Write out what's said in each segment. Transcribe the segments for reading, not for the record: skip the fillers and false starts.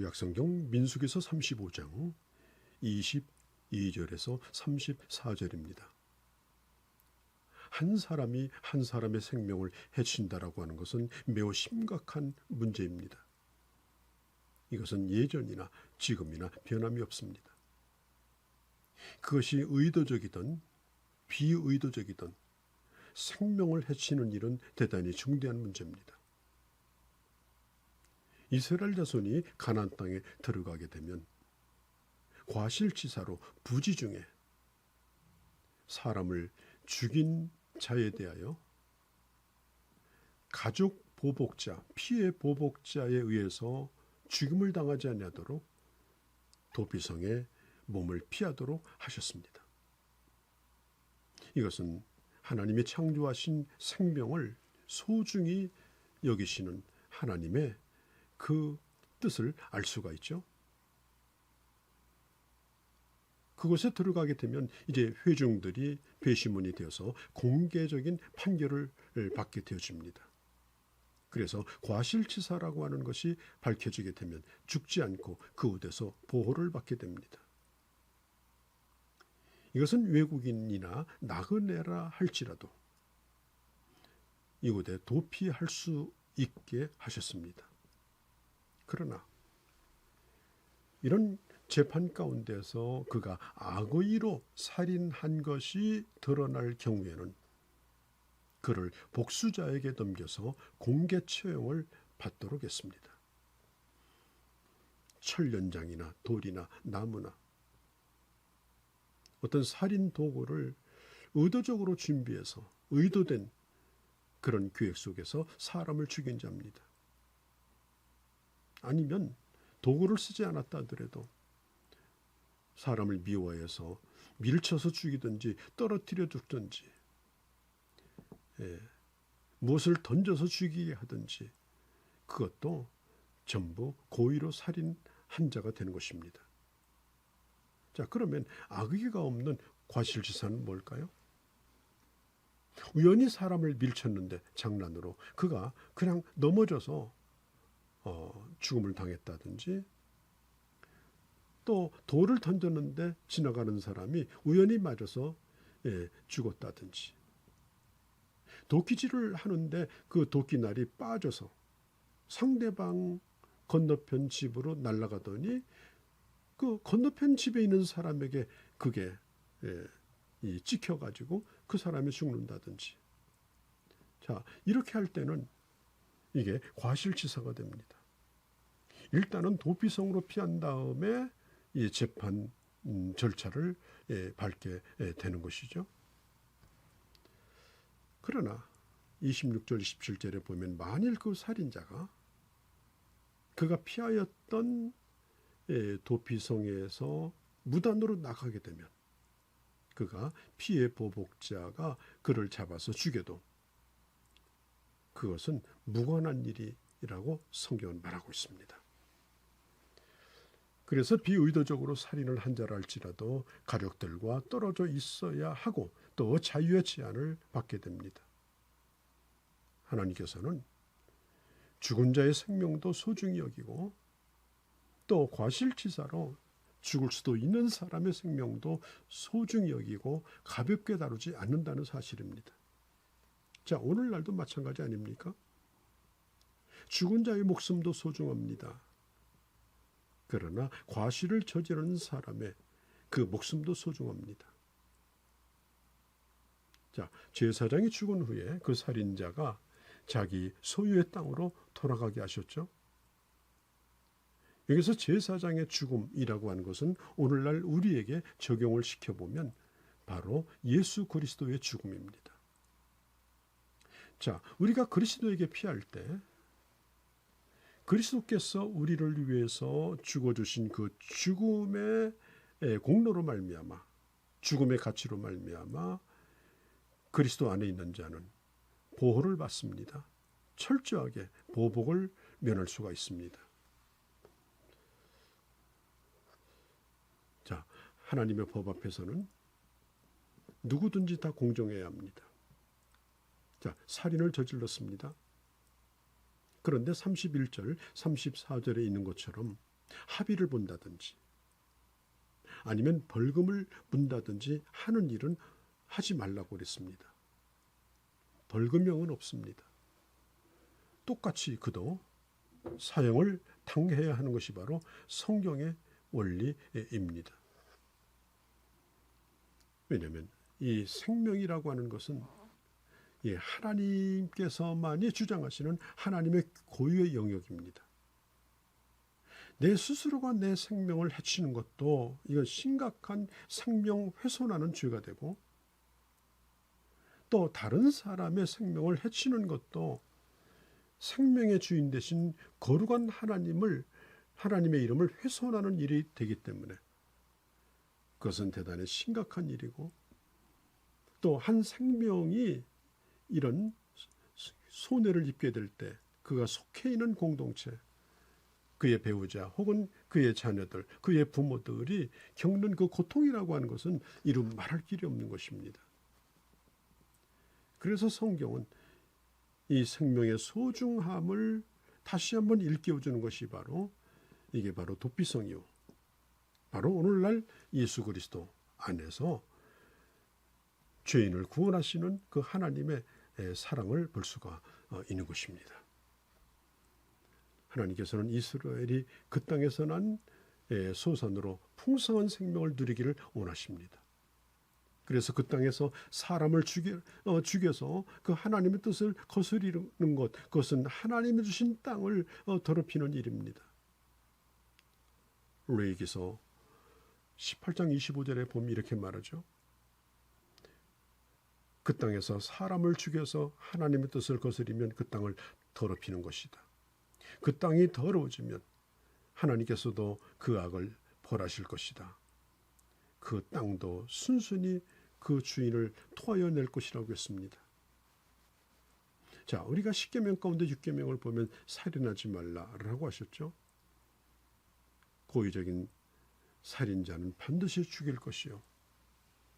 구약성경 민수기서 35장 22절에서 34절입니다. 한 사람이 한 사람의 생명을 해친다라고 하는 것은 매우 심각한 문제입니다. 이것은 예전이나 지금이나 변함이 없습니다. 그것이 의도적이든 비의도적이든 생명을 해치는 일은 대단히 중대한 문제입니다. 이스라엘 자손이 가나안 땅에 들어가게 되면 과실치사로 부지 중에 사람을 죽인 자에 대하여 가족 보복자, 피해 보복자에 의해서 죽임을 당하지 아니하도록 도피성에 몸을 피하도록 하셨습니다. 이것은 하나님이 창조하신 생명을 소중히 여기시는 하나님의 그 뜻을 알 수가 있죠. 그곳에 들어가게 되면 이제 회중들이 배심원이 되어서 공개적인 판결을 받게 되어집니다. 그래서 과실치사라고 하는 것이 밝혀지게 되면 죽지 않고 그곳에서 보호를 받게 됩니다. 이것은 외국인이나 나그네라 할지라도 이곳에 도피할 수 있게 하셨습니다. 그러나 이런 재판 가운데서 그가 악의로 살인한 것이 드러날 경우에는 그를 복수자에게 넘겨서 공개 처형을 받도록 했습니다. 철연장이나 돌이나 나무나 어떤 살인 도구를 의도적으로 준비해서 의도된 그런 계획 속에서 사람을 죽인 자입니다. 아니면 도구를 쓰지 않았다 하더라도 사람을 미워해서 밀쳐서 죽이든지 떨어뜨려 죽든지 무엇을 던져서 죽이게 하든지 그것도 전부 고의로 살인한 자가 되는 것입니다. 자, 그러면 악의가 없는 과실치사는 뭘까요? 우연히 사람을 밀쳤는데 장난으로 그가 그냥 넘어져서 죽음을 당했다든지 또 돌을 던졌는데 지나가는 사람이 우연히 맞아서 죽었다든지 도끼질을 하는데 그 도끼날이 빠져서 상대방 건너편 집으로 날아가더니 그 건너편 집에 있는 사람에게 그게 찍혀가지고 그 사람이 죽는다든지 자 이렇게 할 때는 이게 과실치사가 됩니다. 일단은 도피성으로 피한 다음에 이 재판 절차를 밟게 되는 것이죠. 그러나 26절 27절에 보면 만일 그 살인자가 그가 피하였던 도피성에서 무단으로 나가게 되면 그가 피해 보복자가 그를 잡아서 죽여도 그것은 무관한 일이라고 성경은 말하고 있습니다. 그래서 비의도적으로 살인을 한 자라 할지라도 가족들과 떨어져 있어야 하고 또 자유의 제한을 받게 됩니다. 하나님께서는 죽은 자의 생명도 소중히 여기고 또 과실치사로 죽을 수도 있는 사람의 생명도 소중히 여기고 가볍게 다루지 않는다는 사실입니다. 자, 오늘날도 마찬가지 아닙니까? 죽은 자의 목숨도 소중합니다. 그러나 과실을 저지르는 사람의 그 목숨도 소중합니다. 자, 제사장이 죽은 후에 그 살인자가 자기 소유의 땅으로 돌아가게 하셨죠. 여기서 제사장의 죽음이라고 하는 것은 오늘날 우리에게 적용을 시켜보면 바로 예수 그리스도의 죽음입니다. 자, 우리가 그리스도에게 피할 때 그리스도께서 우리를 위해서 죽어주신 그 죽음의 공로로 말미암아 죽음의 가치로 말미암아 그리스도 안에 있는 자는 보호를 받습니다. 철저하게 보복을 면할 수가 있습니다. 자, 하나님의 법 앞에서는 누구든지 다 공정해야 합니다. 자, 살인을 저질렀습니다. 그런데 31절, 34절에 있는 것처럼 합의를 본다든지 아니면 벌금을 문다든지 하는 일은 하지 말라고 그랬습니다. 벌금형은 없습니다. 똑같이 그도 사형을 당해야 하는 것이 바로 성경의 원리입니다. 왜냐하면 이 생명이라고 하는 것은 하나님께서만이 주장하시는 하나님의 고유의 영역입니다. 내 스스로가 내 생명을 해치는 것도 이건 심각한 생명 훼손하는 죄가 되고, 또 다른 사람의 생명을 해치는 것도 생명의 주인 되신 거룩한 하나님의 이름을 훼손하는 일이 되기 때문에 그것은 대단히 심각한 일이고, 또 한 생명이 이런 손해를 입게 될 때 그가 속해 있는 공동체, 그의 배우자 혹은 그의 자녀들, 그의 부모들이 겪는 그 고통이라고 하는 것은 이루 말할 길이 없는 것입니다. 그래서 성경은 이 생명의 소중함을 다시 한번 일깨워주는 것이 이게 바로 도피성이요, 바로 오늘날 예수 그리스도 안에서 죄인을 구원하시는 그 하나님의 사랑을 볼 수가 있는 것입니다. 하나님께서는 이스라엘이 그 땅에서 난 소산으로 풍성한 생명을 누리기를 원하십니다. 그래서 그 땅에서 사람을 죽여서 그 하나님의 뜻을 거스리는 것, 그것은 하나님이 주신 땅을 더럽히는 일입니다. 레위기서 18장 25절에 보면 이렇게 말하죠. 그 땅에서 사람을 죽여서 하나님의 뜻을 거스리면 그 땅을 더럽히는 것이다. 그 땅이 더러워지면 하나님께서도 그 악을 벌하실 것이다. 그 땅도 순순히 그 주인을 토하여 낼 것이라고 했습니다. 자, 우리가 10계명 가운데 6계명을 보면 살인하지 말라라고 하셨죠. 고의적인 살인자는 반드시 죽일 것이요,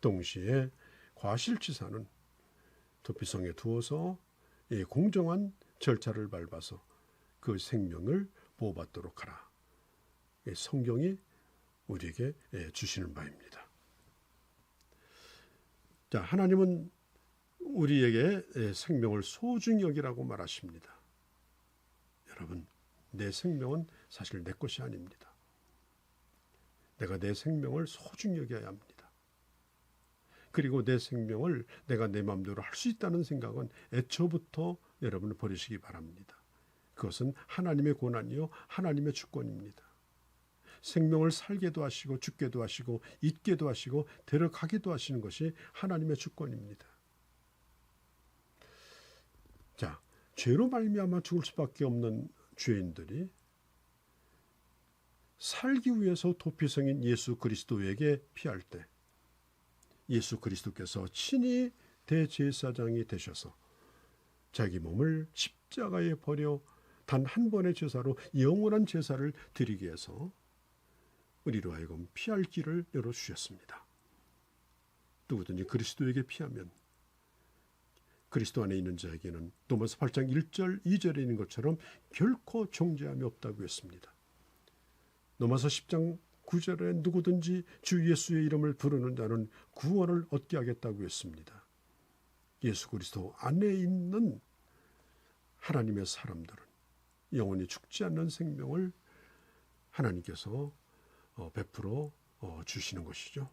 동시에 과실치사는 도피성에 두어서 공정한 절차를 밟아서 그 생명을 보호받도록 하라. 성경이 우리에게 주시는 바입니다. 자, 하나님은 우리에게 생명을 소중히 여기라고 말하십니다. 여러분, 내 생명은 사실 내 것이 아닙니다. 내가 내 생명을 소중히 여겨야 합니다. 그리고 내 생명을 내가 내 마음대로 할 수 있다는 생각은 애초부터 여러분은 버리시기 바랍니다. 그것은 하나님의 권한이요, 하나님의 주권입니다. 생명을 살게도 하시고 죽게도 하시고 있게도 하시고 데려가기도 하시는 것이 하나님의 주권입니다. 자, 죄로 말미암아 죽을 수밖에 없는 죄인들이 살기 위해서 도피성인 예수 그리스도에게 피할 때 예수 그리스도께서 친히 대제사장이 되셔서 자기 몸을 십자가에 버려 단 한 번의 제사로 영원한 제사를 드리기 위해서 우리로 하여금 피할 길을 열어주셨습니다. 누구든지 그리스도에게 피하면 그리스도 안에 있는 자에게는 로마서 8장 1절 2절에 있는 것처럼 결코 정죄함이 없다고 했습니다. 로마서 10장 9절에 누구든지 주 예수의 이름을 부르는 자는 구원을 얻게 하겠다고 했습니다. 예수 그리스도 안에 있는 하나님의 사람들은 영원히 죽지 않는 생명을 하나님께서 베풀어 주시는 것이죠.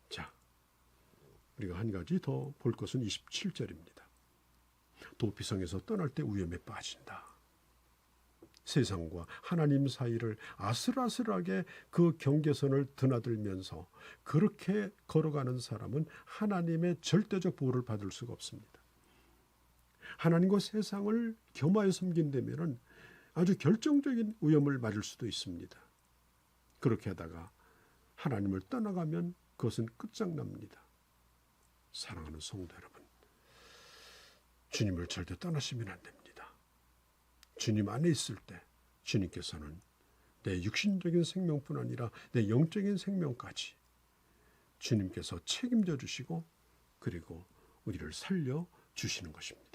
자, 우리가 한 가지 더 볼 것은 27절입니다. 도피성에서 떠날 때 위험에 빠진다. 세상과 하나님 사이를 아슬아슬하게 그 경계선을 드나들면서 그렇게 걸어가는 사람은 하나님의 절대적 보호를 받을 수가 없습니다. 하나님과 세상을 겸하여 섬긴다면 아주 결정적인 위험을 맞을 수도 있습니다. 그렇게 하다가 하나님을 떠나가면 그것은 끝장납니다. 사랑하는 성도 여러분, 주님을 절대 떠나시면 안 됩니다. 주님 안에 있을 때 주님께서는 내 육신적인 생명뿐 아니라 내 영적인 생명까지 주님께서 책임져 주시고 그리고 우리를 살려 주시는 것입니다.